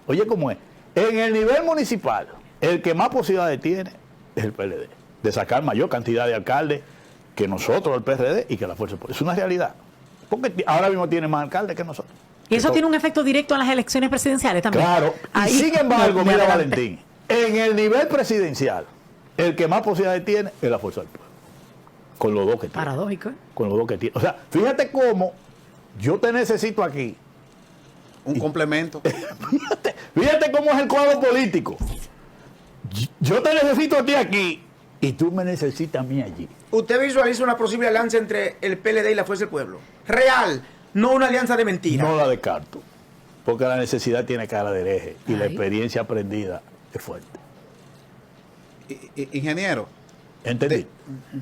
oye cómo es. En el nivel municipal, el que más posibilidades tiene es el PLD, de sacar mayor cantidad de alcaldes que nosotros, el PRD, y que la Fuerza Popular. Es una realidad. Porque ahora mismo tiene más alcaldes que nosotros. Y eso tiene un efecto directo en las elecciones presidenciales también. Claro. Ahí, Y sin embargo, me mira, adelanté. Valentín, en el nivel presidencial, el que más posibilidades tiene es la Fuerza del Pueblo. Con los dos que tiene. Paradójico, ¿eh? Con los dos que tiene. O sea, fíjate cómo yo te necesito aquí. Un complemento. Fíjate cómo es el cuadro político. Yo te necesito a ti aquí y tú me necesitas a mí allí. Usted visualiza una posible alianza entre el PLD y la Fuerza del Pueblo. Real, no una alianza de mentira. No la descarto. Porque la necesidad tiene cara de hereje y la Ay. experiencia aprendida es fuerte. Ingeniero. ¿Entendí?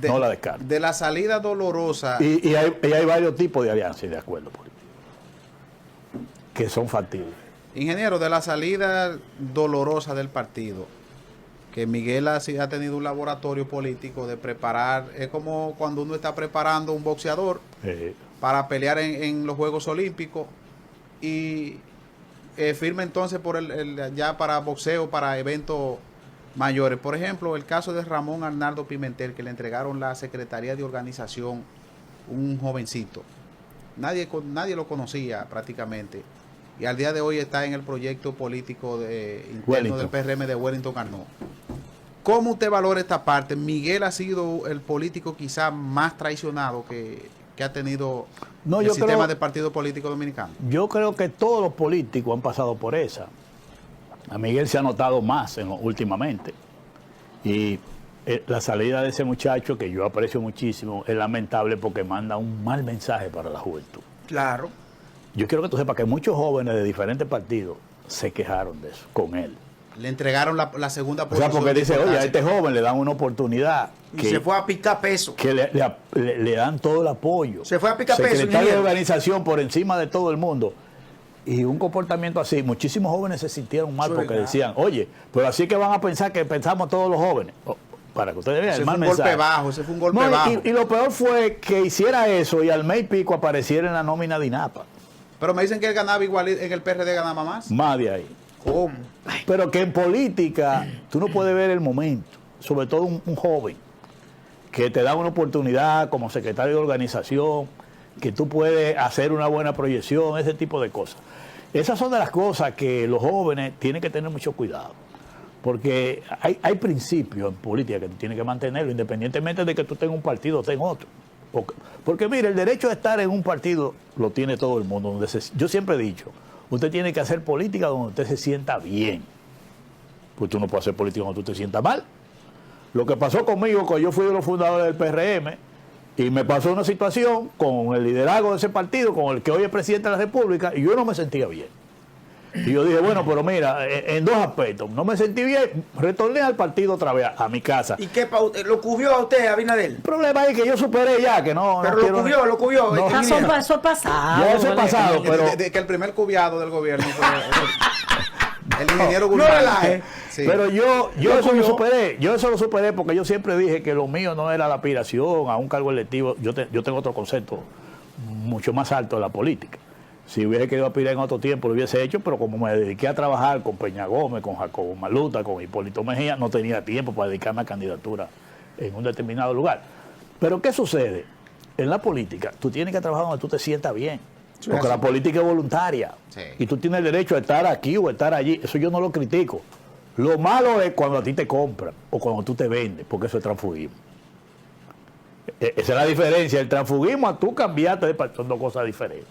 No la descarto. De la salida dolorosa. Y hay varios tipos de alianzas y de acuerdos políticos que son factibles. Ingeniero, de la salida dolorosa del partido, que Miguel ha tenido un laboratorio político de preparar, es como cuando uno está preparando un boxeador para pelear en los Juegos Olímpicos y firma entonces por ya para boxeo, para eventos mayores. Por ejemplo, el caso de Ramón Arnaldo Pimentel, que le entregaron la Secretaría de Organización, un jovencito. Nadie lo conocía prácticamente. Y al día de hoy está en el proyecto político interno del PRM de Wellington Arnaud. ¿Cómo usted valora esta parte? Miguel ha sido el político quizá más traicionado que ha tenido el sistema de partido político dominicano. Yo creo que todos los políticos han pasado por esa. A Miguel se ha notado más últimamente. Y la salida de ese muchacho, que yo aprecio muchísimo, es lamentable porque manda un mal mensaje para la juventud. Claro. Yo quiero que tú sepas que muchos jóvenes de diferentes partidos se quejaron de eso, con él. Le entregaron la segunda O sea, posición. porque dice, de oye, a importancia. este joven le dan una oportunidad Y se fue a picar peso. que le dan todo el apoyo. Se fue a picar peso, Secretario de ingeniero. organización por encima de todo el mundo. Y un comportamiento así, muchísimos jóvenes se sintieron mal Eso es porque verdad. decían, oye, pero así que van a pensar que pensamos todos los jóvenes. Oh, para que ustedes vean Ese el fue mal un golpe mensaje. bajo, ese fue un golpe No, bajo. y lo peor fue que hiciera eso y al mes y pico apareciera en la nómina de INAPA. Pero me dicen que él ganaba igual, en el PRD ganaba más. Más de ahí. ¿Cómo? Pero que en política tú no puedes ver el momento, sobre todo un joven, que te da una oportunidad como secretario de organización, que tú puedes hacer una buena proyección, ese tipo de cosas. Esas son de las cosas que los jóvenes tienen que tener mucho cuidado, porque hay principios en política que tú tienes que mantenerlo, independientemente de que tú tengas un partido o tengas otro. Porque mire, el derecho a estar en un partido lo tiene todo el mundo. Yo siempre he dicho, usted tiene que hacer política donde usted se sienta bien. Pues tú no puedes hacer política donde tú te sientas mal. Lo que pasó conmigo, que yo fui de los fundadores del PRM, y me pasó una situación con el liderazgo de ese partido, con el que hoy es presidente de la República, y yo no me sentía bien. Y yo dije, bueno, pero mira, en dos aspectos, no me sentí bien, retorné al partido otra vez, a mi casa. ¿Y qué lo cubrió a usted, Abinadel? El problema es que yo superé ya, que no... Pero no lo quiero- cubrió. No. Eso es pasado. Ya eso es pasado, pero... Que el primer cubiado del gobierno fue el ingeniero No Guzmán. relaje. Sí. Pero yo Lo eso lo cubrió. superé, yo eso lo superé porque yo siempre dije que lo mío no era la aspiración a un cargo electivo, yo tengo otro concepto mucho más alto de la política. Si hubiese querido aspirar en otro tiempo lo hubiese hecho, pero como me dediqué a trabajar con Peña Gómez, con Jacobo Maluta, con Hipólito Mejía, no tenía tiempo para dedicarme a candidatura en un determinado lugar. Pero ¿qué sucede? En la política tú tienes que trabajar donde tú te sientas bien. Porque así. la política es voluntaria. Sí. Y tú tienes el derecho a estar aquí o estar allí. Eso yo no lo critico. Lo malo es cuando a ti te compran o cuando tú te vendes, porque eso es transfugismo. Esa es la diferencia. El transfugismo a tú cambiarte de partido son dos cosas diferentes.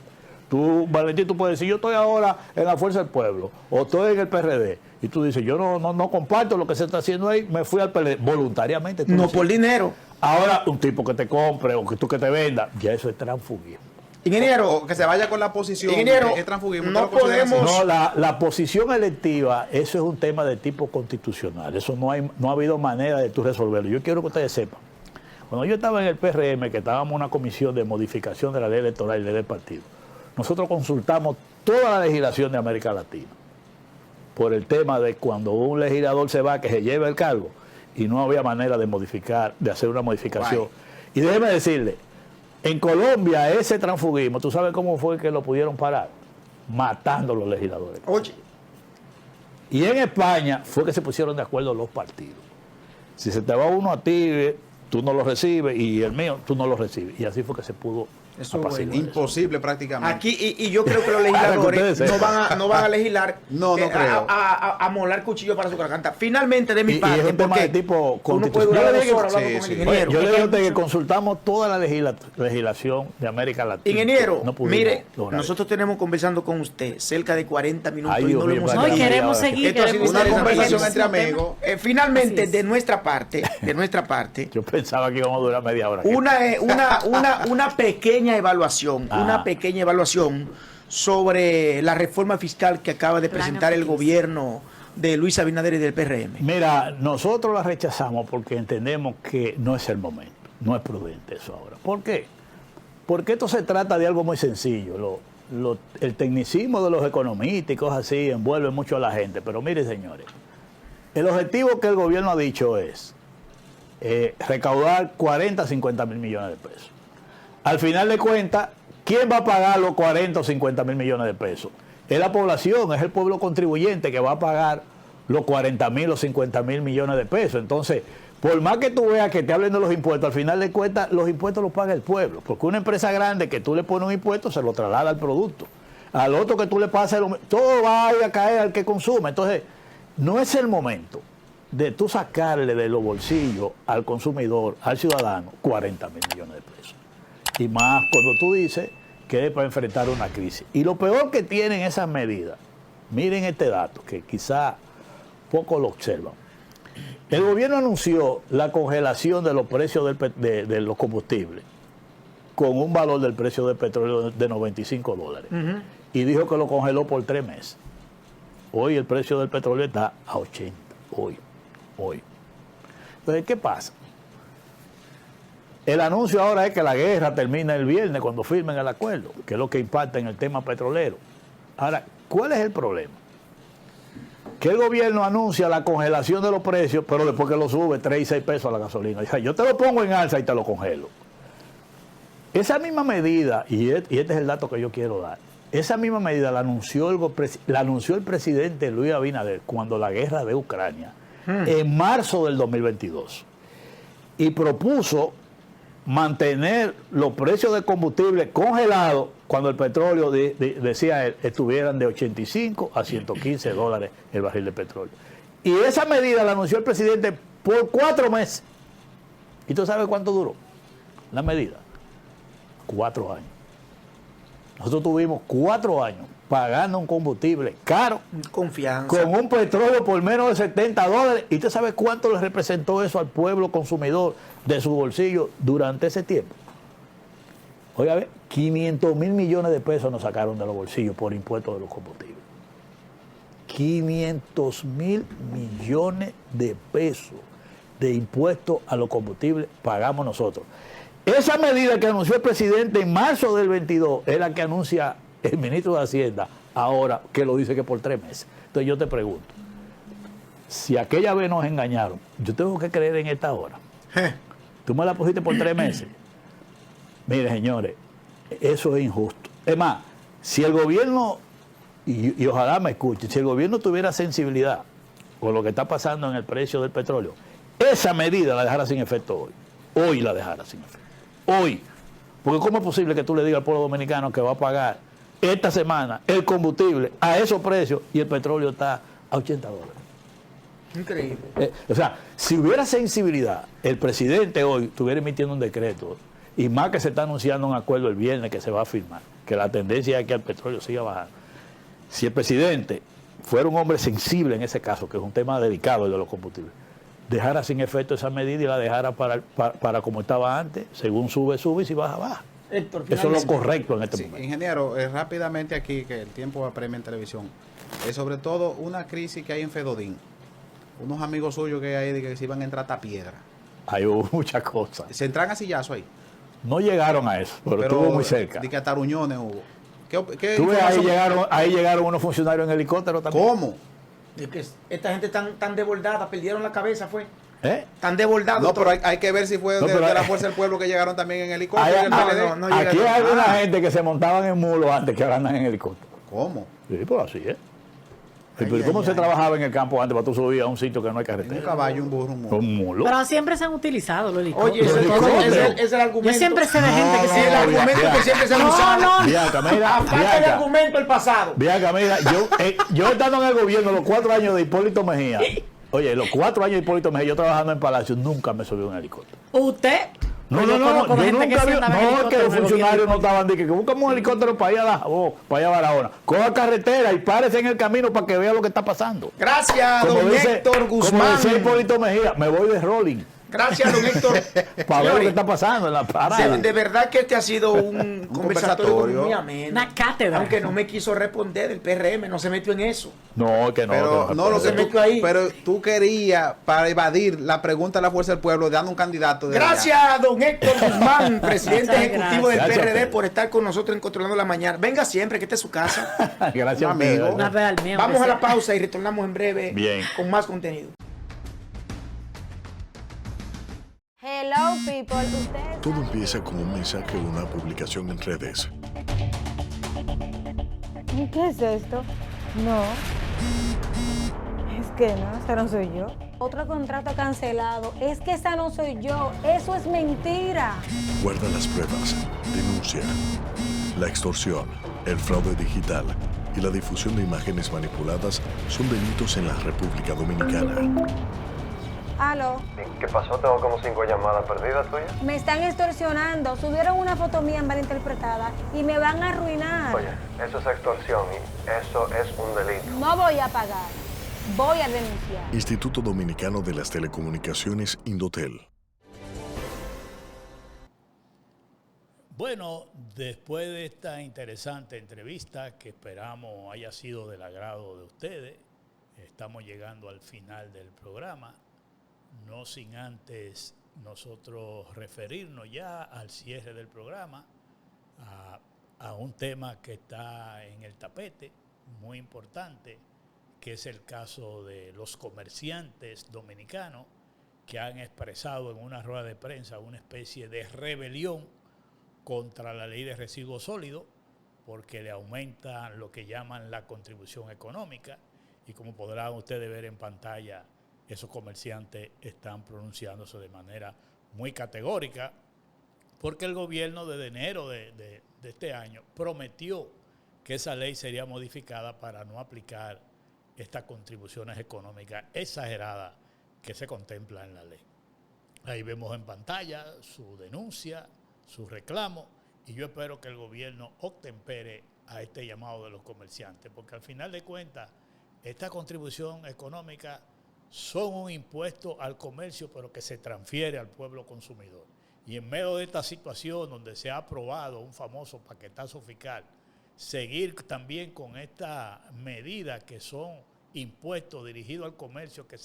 Tú, Valentín, tú puedes decir, yo estoy ahora en la Fuerza del Pueblo o estoy en el PRD. Y tú dices, yo no comparto lo que se está haciendo ahí, me fui al PRD. Voluntariamente. tú No decides. por dinero. Ahora, un tipo que te compre o que tú que te venda, ya eso es transfugismo. Ingeniero, O que se vaya con la posición ingeniero, que es transfugismo. no ¿Usted lo considera así? podemos- No, la posición electiva, eso es un tema de tipo constitucional. Eso no ha habido manera de tú resolverlo. Yo quiero que ustedes sepan. Cuando yo estaba en el PRM, que estábamos en una comisión de modificación de la ley electoral y ley del partido, nosotros consultamos toda la legislación de América Latina por el tema de cuando un legislador se va, que se lleve el cargo, y no había manera de modificar, de hacer una modificación. Y déjeme decirle, en Colombia ese transfugismo, ¿tú sabes cómo fue que lo pudieron parar? Matando a los legisladores. Oye, Y en España fue que se pusieron de acuerdo los partidos. Si se te va uno a ti, tú no lo recibes, y el mío, tú no lo recibes. Y así fue que se pudo Eso apaciguar bueno. eso. Imposible prácticamente. aquí, y yo creo que los Para que legisladores ustedes sepan. no van a legislar No creo. a molar cuchillo para su garganta. Finalmente, de mi Y parte, es un tema porque de tipo uno puede durar constitucional. 2 horas hablando Sí, con sí. el Oye, ingeniero. yo le Es digo a que usted hay que mucho- consultamos toda la legislación de América Latina. Ingeniero, No pudimos mire, lograr nosotros tenemos conversando con usted cerca de 40 minutos Ay, y Dios no lo mío, hemos para No, y Aquí seguido. queremos ahora. seguir. Esto ha sido queremos una seguir conversación con el entre mismo amigos. Finalmente, Así es. de nuestra parte, Yo pensaba que íbamos a durar media hora. una pequeña evaluación, sobre la reforma fiscal que acaba de Plan presentar el Aprendiz. gobierno de Luis Abinader y del PRM. Mira, nosotros la rechazamos porque entendemos que no es el momento, no es prudente eso ahora. ¿Por qué? Porque esto se trata de algo muy sencillo. El tecnicismo de los economistas y cosas así envuelve mucho a la gente. Pero mire, señores, el objetivo que el gobierno ha dicho es recaudar 40 a 50 mil millones de pesos. Al final de cuentas, ¿quién va a pagar los 40 o 50 mil millones de pesos? Es la población, es el pueblo contribuyente que va a pagar los 40 mil o 50 mil millones de pesos. Entonces, por más que tú veas que te hablen de los impuestos, al final de cuentas los impuestos los paga el pueblo. Porque una empresa grande que tú le pones un impuesto se lo traslada al producto. Al otro que tú le pases, todo va a caer al que consume. Entonces, no es el momento de tú sacarle de los bolsillos al consumidor, al ciudadano, 40 mil millones de pesos. Y más cuando tú dices que es para enfrentar una crisis. Y lo peor que tienen esas medidas, miren este dato, que quizá poco lo observan. El gobierno anunció la congelación de los precios de los combustibles con un valor del precio del petróleo de $95. Y dijo que lo congeló por 3 meses. Hoy el precio del petróleo está a 80. Hoy. Entonces, ¿qué pasa? El anuncio ahora es que la guerra termina el viernes cuando firmen el acuerdo, que es lo que impacta en el tema petrolero. Ahora, ¿cuál es el problema? Que el gobierno anuncia la congelación de los precios, pero después que lo sube 3 y 6 pesos a la gasolina. Dice, yo te lo pongo en alza y te lo congelo. Esa misma medida, y este es el dato que yo quiero dar, esa misma medida la anunció el presidente Luis Abinader cuando la guerra de Ucrania, en marzo del 2022. Y propuso mantener los precios de combustible congelados cuando el petróleo, decía él, estuvieran de 85 a 115 dólares el barril de petróleo. Y esa medida la anunció el presidente por 4 meses. ¿Y tú sabes cuánto duró la medida? 4 años. Nosotros tuvimos 4 años pagando un combustible caro, Confianza. con un petróleo por menos de 70 dólares. ¿Y usted sabe cuánto le representó eso al pueblo consumidor de su bolsillo durante ese tiempo? Oiga, a ver, 500 mil millones de pesos nos sacaron de los bolsillos por impuestos de los combustibles. 500 mil millones de pesos de impuestos a los combustibles pagamos nosotros. Esa medida que anunció el presidente en marzo del 22 es la que anuncia el ministro de Hacienda ahora, que lo dice que por 3 meses. Entonces yo te pregunto, si aquella vez nos engañaron, yo tengo que creer en esta hora. Tú me la pusiste por 3 meses. Mire, señores, eso es injusto. Es más, si el gobierno, y ojalá me escuche, si el gobierno tuviera sensibilidad con lo que está pasando en el precio del petróleo, esa medida la dejara sin efecto hoy. Hoy la dejara sin efecto. Hoy. Porque ¿cómo es posible que tú le digas al pueblo dominicano que va a pagar esta semana el combustible a esos precios y el petróleo está a 80 dólares? Increíble. O sea, si hubiera sensibilidad, el presidente hoy estuviera emitiendo un decreto, y más que se está anunciando un acuerdo el viernes que se va a firmar, que la tendencia es que el petróleo siga bajando. Si el presidente fuera un hombre sensible en ese caso, que es un tema delicado el de los combustibles, dejara sin efecto esa medida y la dejara para como estaba antes, según sube, y si baja, baja. Héctor, Eso es lo finalmente. correcto en este Sí, momento. ingeniero, rápidamente aquí, que el tiempo apremia en televisión. Sobre todo una crisis que hay en Fedodín. Unos amigos suyos que hay de que se iban a entrar a piedra. Hay muchas cosas. Se entran a sillazo ahí. No llegaron a eso, pero estuvo muy cerca. De que hasta Ruñones hubo. ¿Qué Tú ves, información- ahí llegaron unos funcionarios en helicóptero también. ¿Cómo? De que esta gente tan desbordada, perdieron la cabeza, fue. ¿Eh? Tan desbordado. No, pero hay que ver si fue No, de pero- la Fuerza del Pueblo que llegaron también en helicóptero. Hay- y el PLD. no llega aquí hay a- alguna Ah. gente que se montaban en mulos antes que ahora andan en helicóptero. ¿Cómo? Sí, pues así es. Ay, Pero ¿cómo ay, se ay. trabajaba en el campo antes para tú subir a un sitio que no hay Un carretera? caballo, un burro, un mulo. Un mulo. Pero siempre se han utilizado los Oye, helicópteros. ese helicóptero. es el argumento. Yo siempre sé de gente que Sí, se el argumento Viaca. que siempre se ha No, usado. no. Viaca, mira, A falta de Viaca. argumento el pasado. Viaca, mira, yo estando en el gobierno los 4 años de Hipólito Mejía, oye, los 4 años de Hipólito Mejía, yo trabajando en Palacio, nunca me subí a un helicóptero. ¿Usted? No, Pues no, yo no, conozco yo gente que nunca sí vi, andaba en no, es que helicóptero los en el funcionarios no gobierno. estaban, que buscamos un helicóptero para allá a Dajabón, para allá a Barahona. Coja carretera y párese en el camino para que vea lo que está pasando. Gracias, don Héctor como Guzmán. decía Hipólito Mejía, me voy de rolling Gracias, don Héctor. para ver lo Señores, que está pasando en la parada. de verdad que este ha sido un conversatorio conversatorio. muy ameno. Una cátedra. Aunque no me quiso responder del PRM, no se metió en eso. No, que no. Pero que no, lo puede. que Se metió ahí. pero tú querías para evadir la pregunta de la Fuerza del Pueblo dando un candidato de allá. Gracias, don Héctor Guzmán, presidente Muchas ejecutivo del gracias. PRD, Gracias. por estar con nosotros en Controlando la Mañana. Venga siempre, que esta es su casa. Gracias, Un amigo. Pedro. Una vez al mío, Vamos a aunque la sea. pausa y retornamos en breve Bien. con más contenido. Hello, people. Ustedes. Todo empieza con un mensaje o una publicación en redes. ¿Qué es esto? No. Es que no, esa no soy yo. Otro contrato cancelado. Es que esa no soy yo. Eso es mentira. Guarda las pruebas, denuncia. La extorsión, el fraude digital y la difusión de imágenes manipuladas son delitos en la República Dominicana. Aló. ¿Qué pasó? Tengo como 5 llamadas perdidas tuyas. Me están extorsionando. Subieron una foto mía malinterpretada y me van a arruinar. Oye, eso es extorsión y eso es un delito. No voy a pagar. Voy a denunciar. Instituto Dominicano de las Telecomunicaciones, Indotel. Bueno, después de esta interesante entrevista que esperamos haya sido del agrado de ustedes, estamos llegando al final del programa, no sin antes nosotros referirnos ya al cierre del programa, a un tema que está en el tapete, muy importante, que es el caso de los comerciantes dominicanos que han expresado en una rueda de prensa una especie de rebelión contra la ley de residuos sólidos porque le aumentan lo que llaman la contribución económica y como podrán ustedes ver en pantalla, esos comerciantes están pronunciándose de manera muy categórica porque el gobierno desde enero de este año prometió que esa ley sería modificada para no aplicar estas contribuciones económicas exageradas que se contemplan en la ley. Ahí vemos en pantalla su denuncia, su reclamo, y yo espero que el gobierno obtempere a este llamado de los comerciantes, porque al final de cuentas, esta contribución económica son un impuesto al comercio, pero que se transfiere al pueblo consumidor. Y en medio de esta situación donde se ha aprobado un famoso paquetazo fiscal, seguir también con esta medida que son impuestos dirigidos al comercio que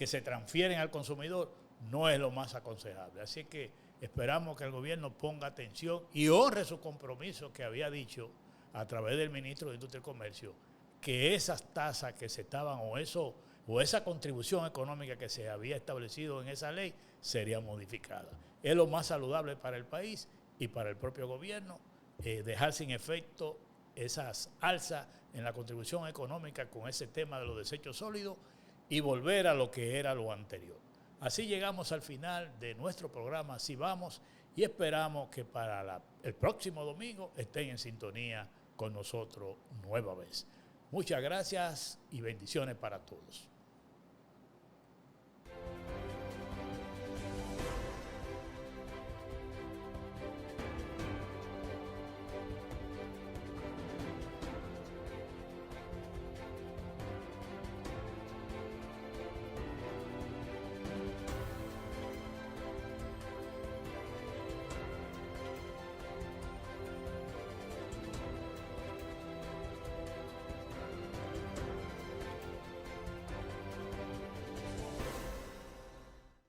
se transfieren al consumidor, no es lo más aconsejable. Así que esperamos que el gobierno ponga atención y honre su compromiso que había dicho a través del ministro de Industria y Comercio, que esas tasas que se estaban o esa contribución económica que se había establecido en esa ley sería modificada. Es lo más saludable para el país y para el propio gobierno, dejar sin efecto esas alzas en la contribución económica con ese tema de los desechos sólidos y volver a lo que era lo anterior. Así llegamos al final de nuestro programa, así vamos, y esperamos que para el próximo domingo estén en sintonía con nosotros nueva vez. Muchas gracias y bendiciones para todos.